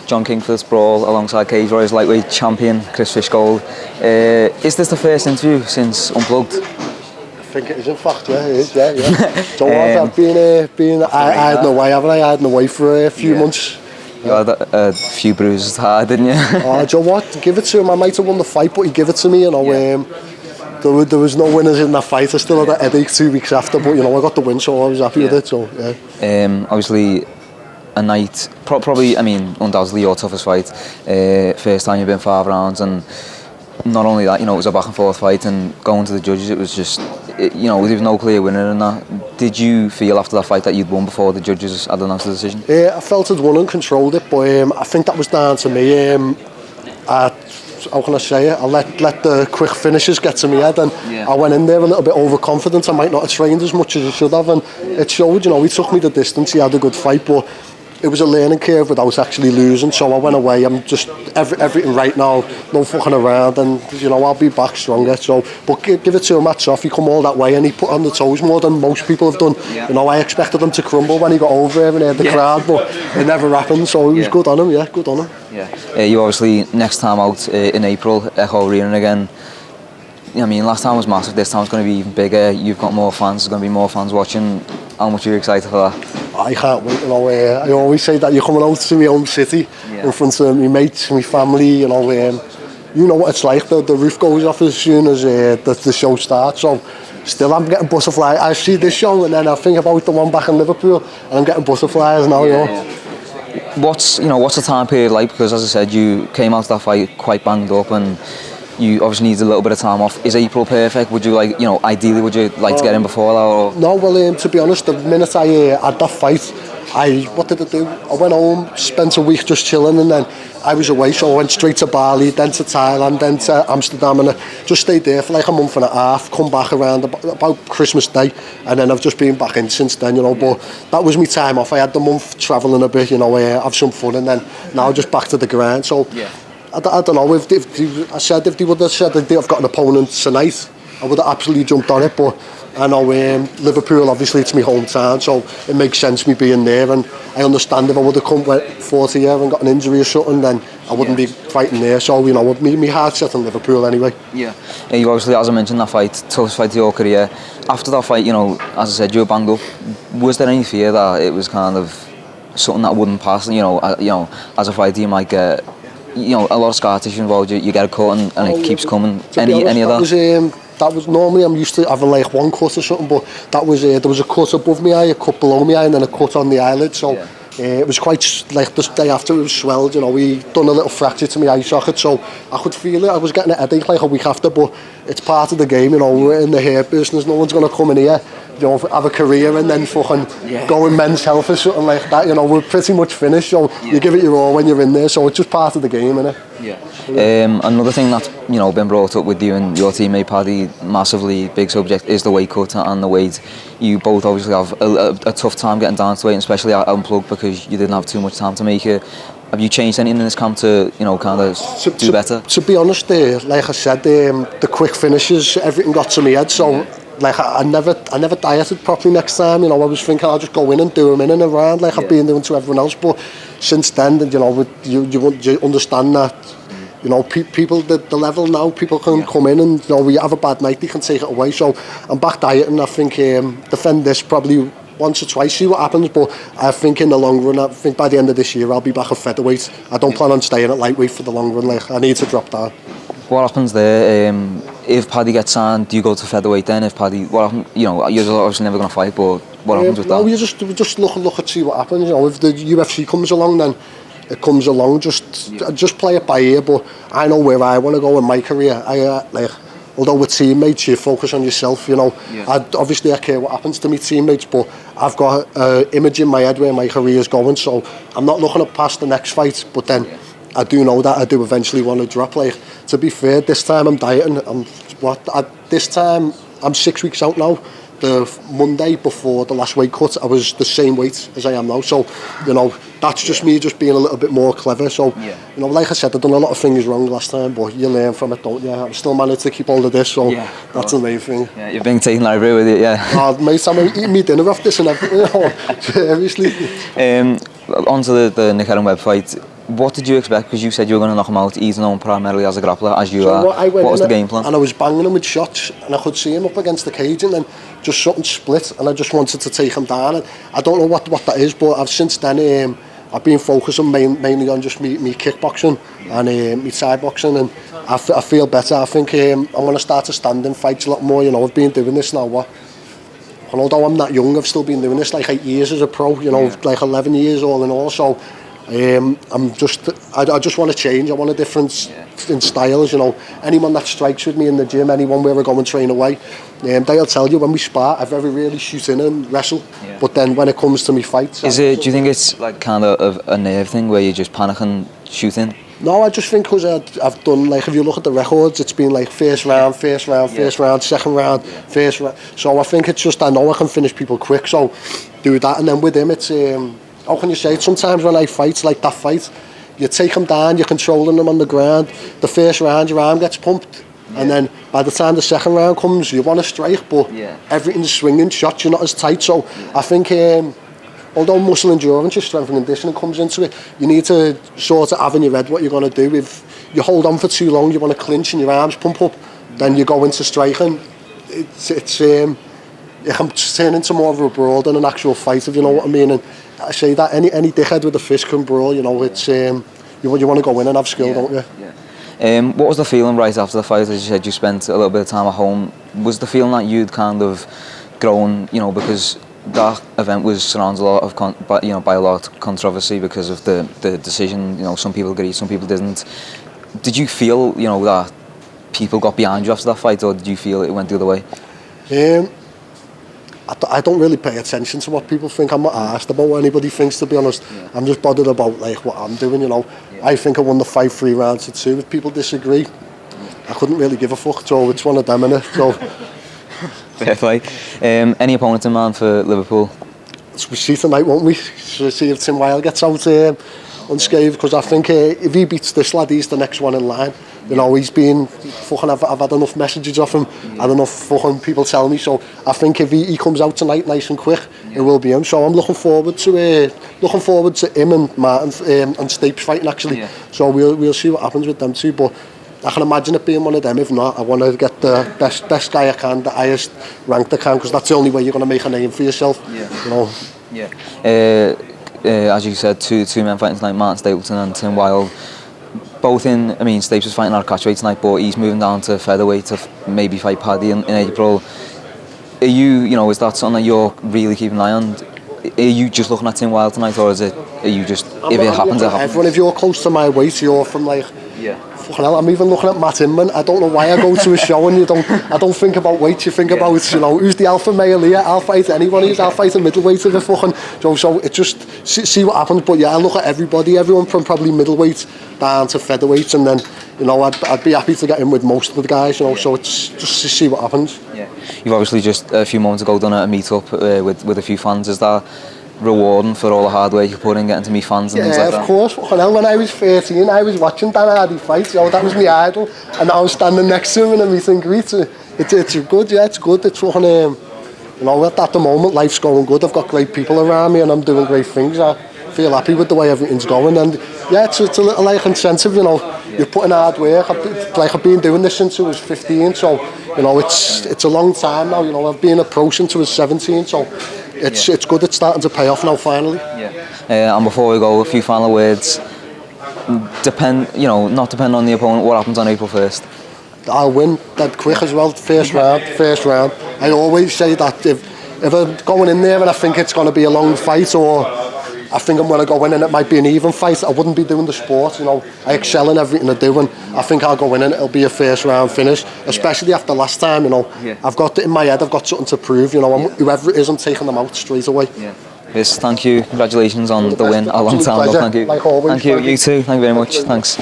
John Kingford's brawl alongside Cage Warriors lightweight champion Chris Fishgold. Is this the first interview since Unplugged? I think it is, in fact, yeah, it is, yeah. So I've been I had no way, haven't I? I had no way for a few months. You had a few bruises hard, didn't you? Oh, do you know what? Give it to him. I might have won the fight, but he gave it to me, you know. There was no winners in that fight. I still had that headache 2 weeks after, but, you know, I got the win, so I was happy with it, so, yeah. Obviously, a night, probably, I mean, undoubtedly your toughest fight. First time you've been 5 rounds, and not only that, you know, it was a back and forth fight, and going to the judges, it was just, you know, there was no clear winner in that. Did you feel after that fight that you'd won before the judges had announced the decision? Yeah, I felt I'd won and controlled it, but I think that was down to me. How can I say it? I let the quick finishes get to me head, and I went in there a little bit overconfident. I might not have trained as much as I should have, and it showed. You know, he took me the distance. He had a good fight, but it was a learning curve without actually losing. So I went away. I'm just everything right now, no fucking around, and you know I'll be back stronger. So, but give it to him. That's off. He come all that way, and he put on the toes more than most people have done. Yeah. You know, I expected him to crumble when he got over here and heard the crowd, but it never happened. So it was good on him. Yeah, good on him. Yeah. You obviously next time out in April, Echo Arena again. I mean, last time was massive. This time it's going to be even bigger. You've got more fans. There's going to be more fans watching. How much are you excited for that? I can't wait. You know, I always say that you're coming out to my own city in front of my mates, my family. You know, you know what it's like. The roof goes off as soon as the show starts. So, still, I'm getting butterflies. I see this show, and then I think about the one back in Liverpool, and I'm getting butterflies now. You know. What's the time period like? Because as I said, you came out of that fight quite banged up, and you obviously need a little bit of time off. Is April perfect? Would you like, you know, ideally, would you like to get in before that? Or? No, well, to be honest, the minute I had that fight, what did I do? I went home, spent a week just chilling, and then I was away. So I went straight to Bali, then to Thailand, then to Amsterdam, and I just stayed there for like a month and a half. Come back around about Christmas Day, and then I've just been back in since then, you know. But that was my time off. I had the month travelling a bit, you know, have some fun, and then now just back to the grind. So. I don't know if they would have said that they've got an opponent tonight, I would have absolutely jumped on it. But I know Liverpool, obviously it's my hometown, so it makes sense me being there. And I understand if I would have come 40 years and got an injury or something, then I wouldn't be fighting there. So, you know, my heart's set on Liverpool anyway. Yeah, you obviously, as I mentioned, that fight, toughest fight of your career. After that fight, you know, as I said, you were banged up. Was there any fear that it was kind of something that wouldn't pass? You know, as a fighter, you might get, you know, a lot of scar tissue involved. You get a cut and it keeps coming. Any of that? That was normally I'm used to having like one cut or something, but that was there was a cut above my eye, a cut below my eye, and then a cut on the eyelid. So it was quite like the day after it was swelled. You know, we done a little fracture to my eye socket, so I could feel it. I was getting a headache like a week after, but it's part of the game. You know, we're in the hair business. No one's gonna come in here, you know, have a career and then fucking go in men's health or something like that. You know, we're pretty much finished. So you give it your all when you're in there. So it's just part of the game, innit? Another thing that's, you know, been brought up with you and your teammate Paddy, massively big subject, is the weight cut and the weight. You both obviously have a tough time getting down to weight, especially at Unplugged, because you didn't have too much time to make it. Have you changed anything in this camp to, you know, kind of do better? To be honest, like I said, the quick finishes, everything got to my head. So like I never dieted properly next time. You know, I was thinking I'll just go in and do them in and around like I've been doing to everyone else. But since then, you know, you understand that. You know, people, the level now, people can come in and, you know, we have a bad night, they can take it away. So I'm back dieting. I think defend this probably once or twice, see what happens. But I think in the long run, I think by the end of this year, I'll be back at featherweight. I don't plan on staying at lightweight for the long run. Like, I need to drop down. What happens there? If Paddy gets signed, do you go to featherweight then? If Paddy, what happens? You know, you're obviously never going to fight, but what happens with that? No, we just look and see what happens. You know, if the UFC comes along, then it comes along. Just play it by ear. But I know where I want to go in my career. Although with teammates, you focus on yourself. You know, obviously I care what happens to my teammates, but I've got an image in my head where my career is going. So I'm not looking at past the next fight. But then I do know that I do eventually want to drop. Like, to be fair, this time I'm dieting. This time I'm 6 weeks out now. The Monday before the last weight cut, I was the same weight as I am now. So, you know, that's just me just being a little bit more clever. So, you know, like I said, I've done a lot of things wrong last time, but you learn from it, don't you? I've still managed to keep hold of this, so that's the main thing. Yeah, you've been taking Larry with you, mate, I'm eating me dinner off this and everything, you know, seriously. Onto the Nick Allen Webb fight. What did you expect? Because you said you were going to knock him out. He's known primarily as a grappler, as you So are. I went What was in the game plan? And I was banging him with shots, and I could see him up against the cage, and then just something split, and I just wanted to take him down. And I don't know what that is, but I've since then I've been focusing mainly on just me kickboxing and me side boxing, and I feel better. I think I'm going to start to stand in fights a lot more. You know, I've been doing this now. And although I'm not young, I've still been doing this like 8 years as a pro. You know, like 11 years all in all. So I just want to change. I want a difference in styles. You know, anyone that strikes with me in the gym, anyone where I go and train away, they'll tell you when we spar, I very rarely shoot in and wrestle. Yeah. But then when it comes to me fights, do you think it's like kind of a nerve thing where you just panic and shoot in? No, I just think because I've done, like, if you look at the records, it's been like first round, second round, first round. So I think it's just, I know I can finish people quick, so do that. And then with him, it's, how can you say it? Sometimes when I fight, like that fight, you take him down, you're controlling him on the ground. The first round, your arm gets pumped. Yeah. And then by the time the second round comes, you want to strike, but everything's swinging, shots, you're not as tight. So I think, although muscle endurance, your strength and conditioning comes into it, you need to sort of have in your head what you're going to do. If you hold on for too long, you want to clinch and your arms pump up, then you go into striking. It can turn into more of a brawl than an actual fight, if you know what I mean. And I say that any dickhead with a fist can brawl. You know, it's you want to go in and have skill, don't you? Yeah. What was the feeling right after the fight? As you said, you spent a little bit of time at home. Was the feeling that you'd kind of grown, you know, because that event was surrounded a lot of by a lot of controversy because of the decision. You know, some people agreed, some people didn't. Did you feel, you know, that people got behind you after that fight, or did you feel it went the other way? I don't really pay attention to what people think. I'm not asked about what anybody thinks, to be honest. Yeah. I'm just bothered about like what I'm doing, you know. Yeah. I think I won the fight 3 rounds to 2. If people disagree, I couldn't really give a fuck. So it's one of them, innit? So fair play. Any opponent in mind for Liverpool? We see tonight, won't we? So see if Tim Wilde gets out unscathed, because I think if he beats this lad, he's the next one in line. You know, he's been fucking. I've had enough messages off him. Had enough fucking people tell me. So I think if he comes out tonight nice and quick, it will be him. So I'm looking forward to him and Martin and Stapes fighting actually. Yeah. So we'll see what happens with them two. But I can imagine it being one of them. If not, I want to get the best guy I can, the highest ranked I can, because that's the only way you're going to make a name for yourself. Yeah. You know. Yeah. As you said, two men fighting tonight: Martin Stapleton and Tim Wilde. Both in, I mean, Stapes is fighting at catchweight tonight, but he's moving down to featherweight to maybe fight Paddy in April. Are you know, is that something that you're really keeping an eye on? Are you just looking at Tim Wilde tonight, or are you just, if it happens, it happens? Everyone, if you're close to my weight, you're from like, fucking hell, I'm even looking at Matt Inman. I don't know why I go to a show and I don't think about weight. You think about, you know, who's the alpha male here? I'll fight anyone who's, I'll fight a middleweight if a fucking, so it just, see what happens. But yeah, I look at everyone from probably middleweight down to featherweight, and then, you know, I'd be happy to get in with most of the guys, you know, so it's just to see what happens. Yeah. You've obviously just a few moments ago done a meet-up with a few fans. Is that rewarding for all the hard work you put in getting to meet fans and things like that? Yeah, of course. When I was 13, I was watching Dan Hardy fight. You know, that was my idol, and now I'm standing next to him in a meet and greet. It's good. Yeah, it's good. It's fucking, you know, at the moment life's going good. I've got great people around me, and I'm doing great things. I feel happy with the way everything's going, and yeah, it's a little like incentive. You know, you're putting hard work. I've been doing this since I was 15, so you know, it's a long time now. You know, I've been a pro since I was 17, so. It's good. It's starting to pay off now finally. Yeah. And before we go, a few final words. Not depend on the opponent. What happens on April 1st? I'll win dead quick as well. First round. I always say that if I'm going in there and I think it's going to be a long fight, or I think I'm going to go in and it might be an even fight, I wouldn't be doing the sport. You know, I excel in everything I do, and I think I'll go in and it'll be a first round finish. Especially after last time, you know, I've got it in my head. I've got something to prove. You know, whoever it is, I'm taking them out straight away. Yeah. Yes, thank you. Congratulations on the win. A long time. Thank you. Like always. Thank you. You too. Thank you very much. Thanks.